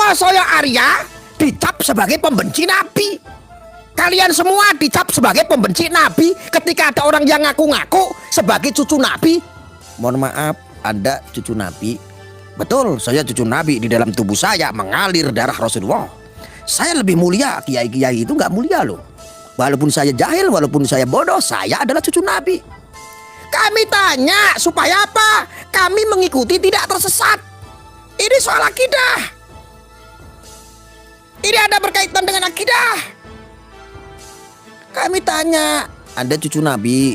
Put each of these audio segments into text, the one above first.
Ketika saya Arya dicap sebagai pembenci Nabi, kalian semua dicap sebagai pembenci Nabi. Ketika ada orang yang ngaku-ngaku sebagai cucu Nabi, mohon maaf, Anda cucu Nabi. Betul, saya cucu Nabi. Di dalam tubuh saya mengalir darah Rasulullah. Saya lebih mulia. Kiai-kiai itu nggak mulia loh. Walaupun saya jahil, walaupun saya bodoh, saya adalah cucu Nabi. Kami tanya supaya apa? Kami mengikuti tidak tersesat. Ini soal akidah. Ini ada berkaitan dengan akidah. Kami tanya, Anda cucu Nabi?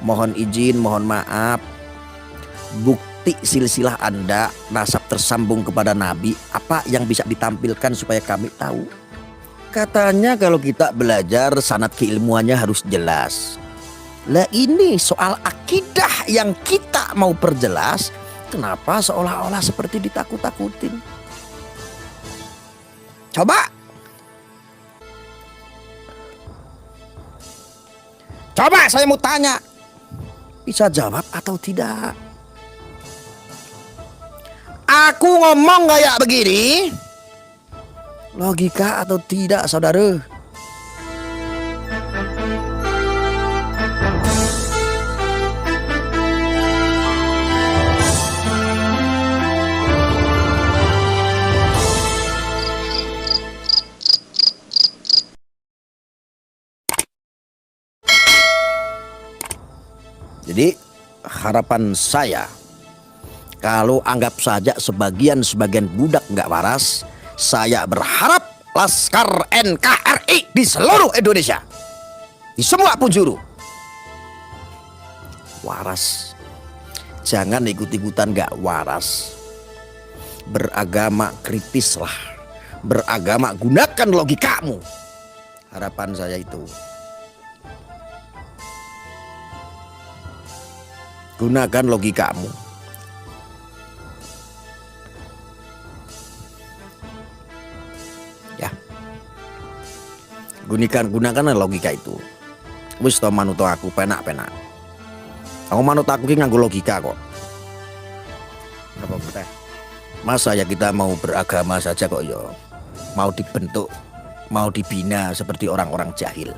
Mohon izin, mohon maaf. Bukti silsilah Anda nasab tersambung kepada Nabi, apa yang bisa ditampilkan supaya kami tahu? Katanya kalau kita belajar sanad keilmuannya harus jelas. Lah ini soal akidah yang kita mau perjelas, kenapa seolah-olah seperti ditakut-takutin? Coba saya mau tanya, bisa jawab atau tidak? Aku ngomong kayak begini, logika atau tidak, saudara? Jadi harapan saya, kalau anggap saja sebagian budak nggak waras, saya berharap Laskar NKRI di seluruh Indonesia, di semua penjuru, waras. Jangan ikut-ikutan nggak waras. Beragama kritislah, beragama gunakan logikamu. Harapan saya itu. Gunakan logikamu. Ya. Gunakan logika itu. Wis to manut aku penak-penak. Aku manut aku ki nganggo logika kok. Apa teh? Masa ya kita mau beragama saja kok ya mau dibentuk, mau dibina seperti orang-orang jahil.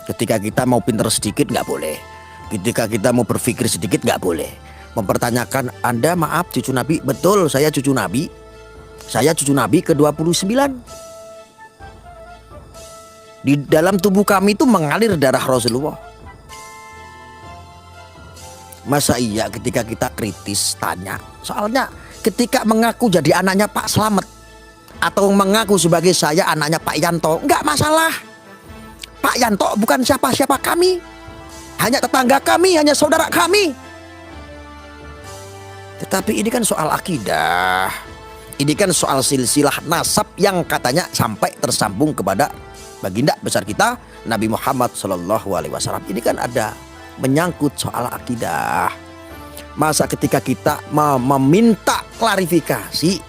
Ketika kita mau pinter sedikit nggak boleh. Ketika kita mau berpikir sedikit nggak boleh. Mempertanyakan, Anda maaf cucu Nabi? Betul, saya cucu Nabi. Saya cucu Nabi ke-29. Di dalam tubuh kami itu mengalir darah Rasulullah. Masa iya ketika kita kritis tanya? Soalnya ketika mengaku jadi anaknya Pak Slamet atau mengaku sebagai saya anaknya Pak Yanto, nggak masalah. Pak Yanto bukan siapa-siapa kami. Hanya tetangga kami, hanya saudara kami. Tetapi ini kan soal akidah. Ini kan soal silsilah nasab yang katanya sampai tersambung kepada baginda besar kita Nabi Muhammad SAW. Ini kan ada menyangkut soal akidah. Masa ketika kita meminta klarifikasi,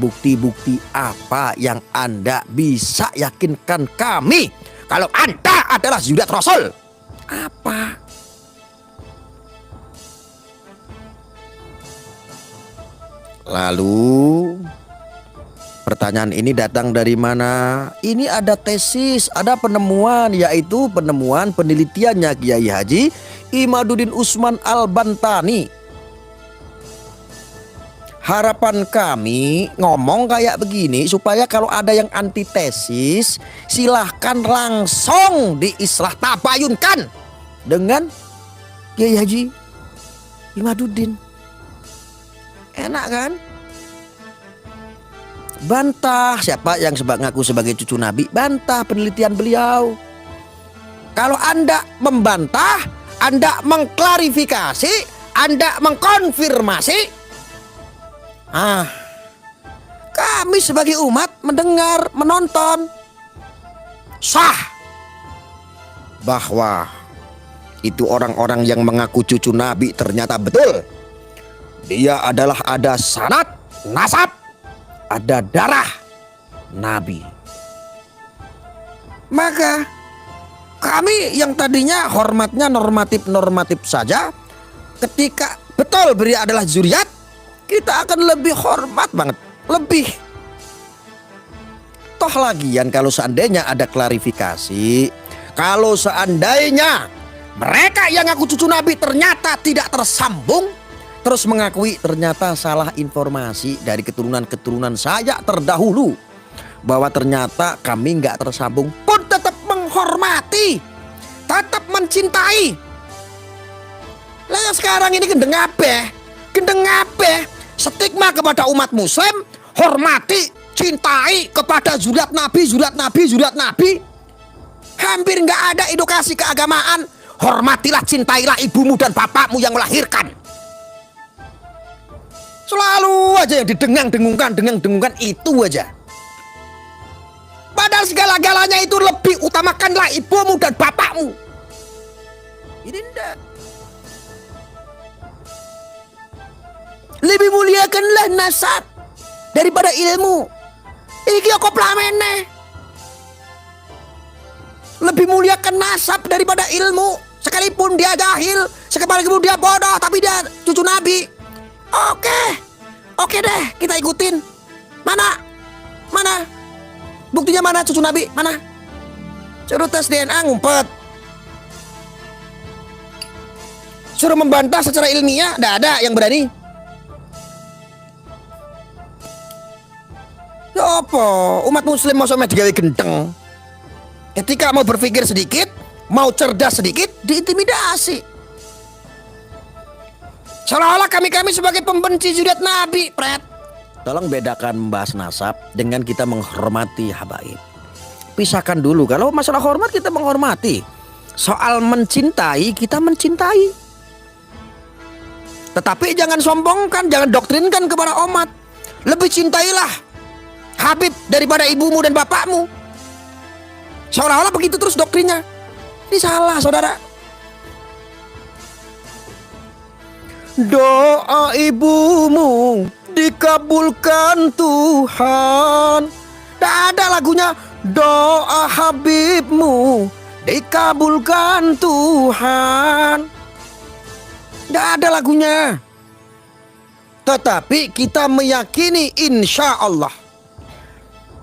bukti-bukti apa yang Anda bisa yakinkan kami kalau Anda adalah zuriat Rasul? Apa? Lalu pertanyaan ini datang dari mana? Ini ada tesis, ada penemuan, yaitu penemuan penelitiannya Kiai Haji Imaduddin Usman Al-Bantani. Harapan kami ngomong kayak begini supaya kalau ada yang antitesis silahkan langsung diislah tabayunkan dengan Kiai Haji Imaduddin. Enak kan? Bantah siapa yang ngaku sebagai cucu Nabi, bantah penelitian beliau. Kalau Anda membantah, Anda mengklarifikasi, Anda mengkonfirmasi, kami sebagai umat mendengar, menonton, sah bahwa itu orang-orang yang mengaku cucu Nabi ternyata betul. Dia adalah ada sanad, nasab, ada darah Nabi. Maka kami yang tadinya hormatnya normatif saja, ketika betul beliau adalah zuriat, kita akan lebih hormat banget. lebih. Toh lagian kalau seandainya ada klarifikasi, kalau seandainya mereka yang ngaku cucu Nabi ternyata tidak tersambung, terus mengakui ternyata salah informasi dari keturunan-keturunan saya terdahulu, bahwa ternyata kami nggak tersambung, pun tetap menghormati, tetap mencintai. Lah sekarang ini gendeng kabeh, stigma kepada umat muslim, hormati, cintai kepada zuriat Nabi. Hampir nggak ada edukasi keagamaan. Hormatilah, cintailah ibumu dan bapakmu yang melahirkan. Selalu aja yang dengung-dengungkan itu aja. Padahal segala-galanya itu lebih utamakanlah ibumu dan bapakmu. Ini enggak. Lebih muliakanlah nasab daripada ilmu. Iki kok plamene. Lebih muliakan nasab daripada ilmu. Sekalipun dia jahil, sekalipun dia bodoh, tapi dia cucu Nabi. Oke deh, kita ikutin. Mana? Buktinya mana cucu Nabi? Mana? Suruh tes DNA ngumpet. Suruh membantah secara ilmiah, nggak ada yang berani. Ya apa? Umat muslim mau sama digawe genteng. Ketika mau berpikir sedikit, mau cerdas sedikit, diintimidasi. Seolah-olah kami sebagai pembenci zuriat Nabi, pret. Tolong bedakan membahas nasab dengan kita menghormati habaib. Pisahkan dulu. Kalau masalah hormat kita menghormati. Soal mencintai, kita mencintai. Tetapi jangan sombongkan, jangan doktrinkan kepada umat. Lebih cintailah Habib daripada ibumu dan bapakmu. Seolah-olah begitu terus doktrinnya. Ini salah, saudara. Doa ibumu dikabulkan Tuhan. Tidak ada lagunya. Doa Habibmu dikabulkan Tuhan. Tidak ada lagunya. Tetapi kita meyakini insya Allah,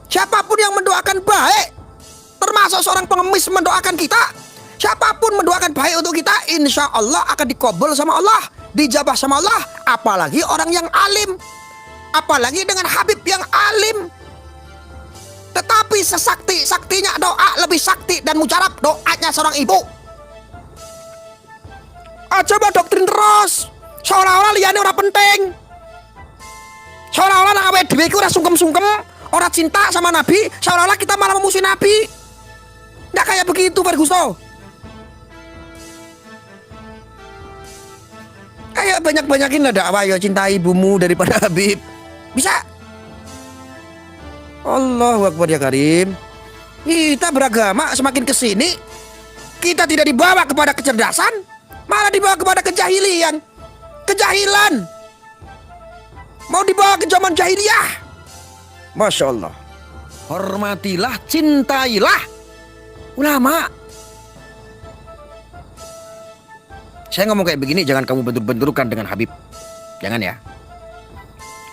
siapapun yang mendoakan baik, termasuk seorang pengemis mendoakan kita, siapapun mendoakan baik untuk kita, insya Allah akan dikabul sama Allah, dijabah sama Allah. Apalagi orang yang alim, apalagi dengan Habib yang alim. Tetapi sesakti-saktinya doa, lebih sakti dan mujarab doanya seorang ibu. Coba doktrin terus, seolah-olah liane orang penting, seolah-olah nang awake dhewe iku ora sungkem-sungkem, ora cinta sama Nabi, seolah-olah kita malah memusuhi Nabi. Nggak kayak begitu, Pak Gusto. Kayak banyak-banyakin lah dakwah, ya cintai ibumu daripada Habib. Bisa? Allahu Akbar ya Karim. Kita beragama semakin kesini, kita tidak dibawa kepada kecerdasan, malah dibawa kepada kejahilan. Mau dibawa ke zaman jahiliyah. Masya Allah. Hormatilah, cintailah ulama. Saya ngomong kayak begini, jangan kamu bentur-benturkan dengan Habib. Jangan ya.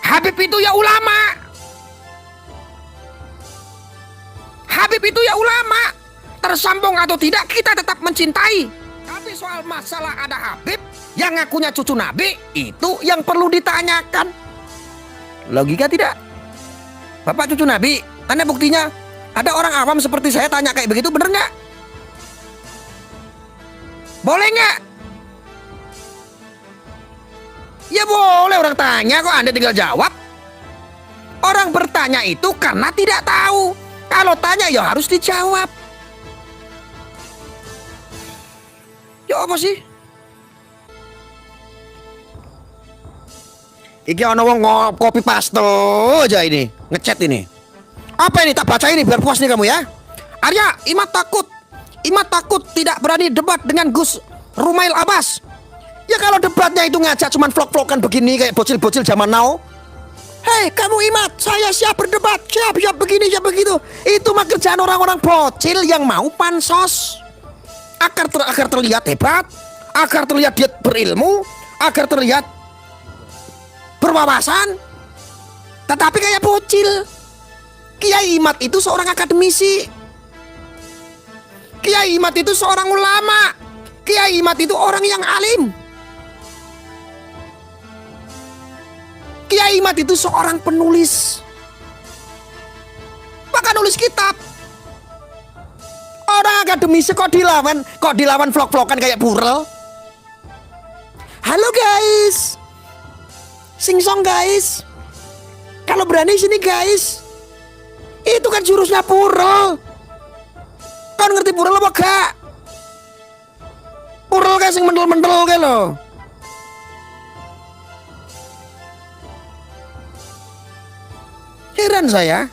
Habib itu ya ulama. Habib itu ya ulama. Tersambung atau tidak, kita tetap mencintai. Tapi soal masalah ada Habib yang ngakunya cucu Nabi, itu yang perlu ditanyakan. Logika tidak? Bapak cucu Nabi, tanda buktinya. Ada orang awam seperti saya tanya kayak begitu, bener nggak? Boleh nggak? Ya boleh orang tanya, kok Anda tinggal jawab. Orang bertanya itu karena tidak tahu. Kalau tanya ya harus dijawab. Ya apa sih? Iki ono wong copy paste aja ini, ngechat ini. Apa ini, tak baca ini biar puas nih kamu ya. Arya, Imat takut tidak berani debat dengan Gus Rumail Abbas. Ya kalau debatnya itu ngajak cuman vlog-vlogan begini kayak bocil-bocil zaman now. Hei kamu Imat, saya siap berdebat, siap begini, siap begitu. Itu mah kerjaan orang-orang bocil yang mau pansos. Agar terlihat hebat, agar terlihat dia berilmu, agar terlihat berwawasan. Tetapi kayak bocil. Kiai Imad itu seorang akademisi. Kiai Imad itu seorang ulama. Kiai Imad itu orang yang alim. Kiai Imad itu seorang penulis. Bahkan nulis kitab. Orang akademisi kok dilawan vlog-vlogan kayak Burel. Halo guys. Singsong guys. Kalau berani sini guys. Itu kan jurusnya Burel. Kan ngerti Burel apa gak? Burel kayak sing mendel-mendel kayak lo. Heran saya.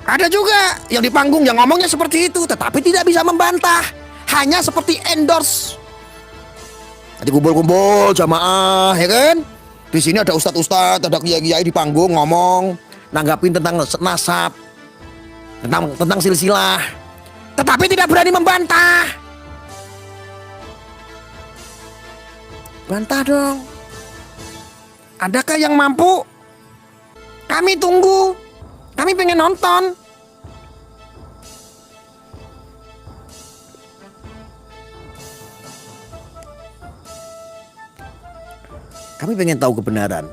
Ada juga yang di panggung yang ngomongnya seperti itu, tetapi tidak bisa membantah, hanya seperti endorse. Nanti kumpul-kumpul jamaah, ya kan? Di sini ada ustadz-ustadz, ada kiai-kiai di panggung ngomong, nanggapin tentang nasab, tentang silsilah, tetapi tidak berani membantah. Bantah dong. Adakah yang mampu? Kami tunggu. Kami pengen nonton. Kami pengen tahu kebenaran.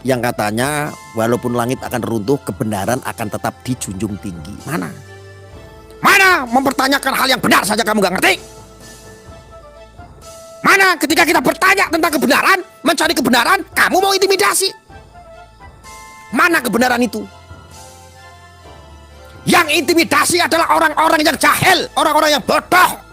Yang katanya walaupun langit akan runtuh, kebenaran akan tetap dijunjung tinggi. Mana? Mana mempertanyakan hal yang benar saja kamu gak ngerti? Mana ketika kita bertanya tentang kebenaran, mencari kebenaran, kamu mau intimidasi? Mana kebenaran itu? Yang intimidasi adalah orang-orang yang jahil, orang-orang yang bodoh.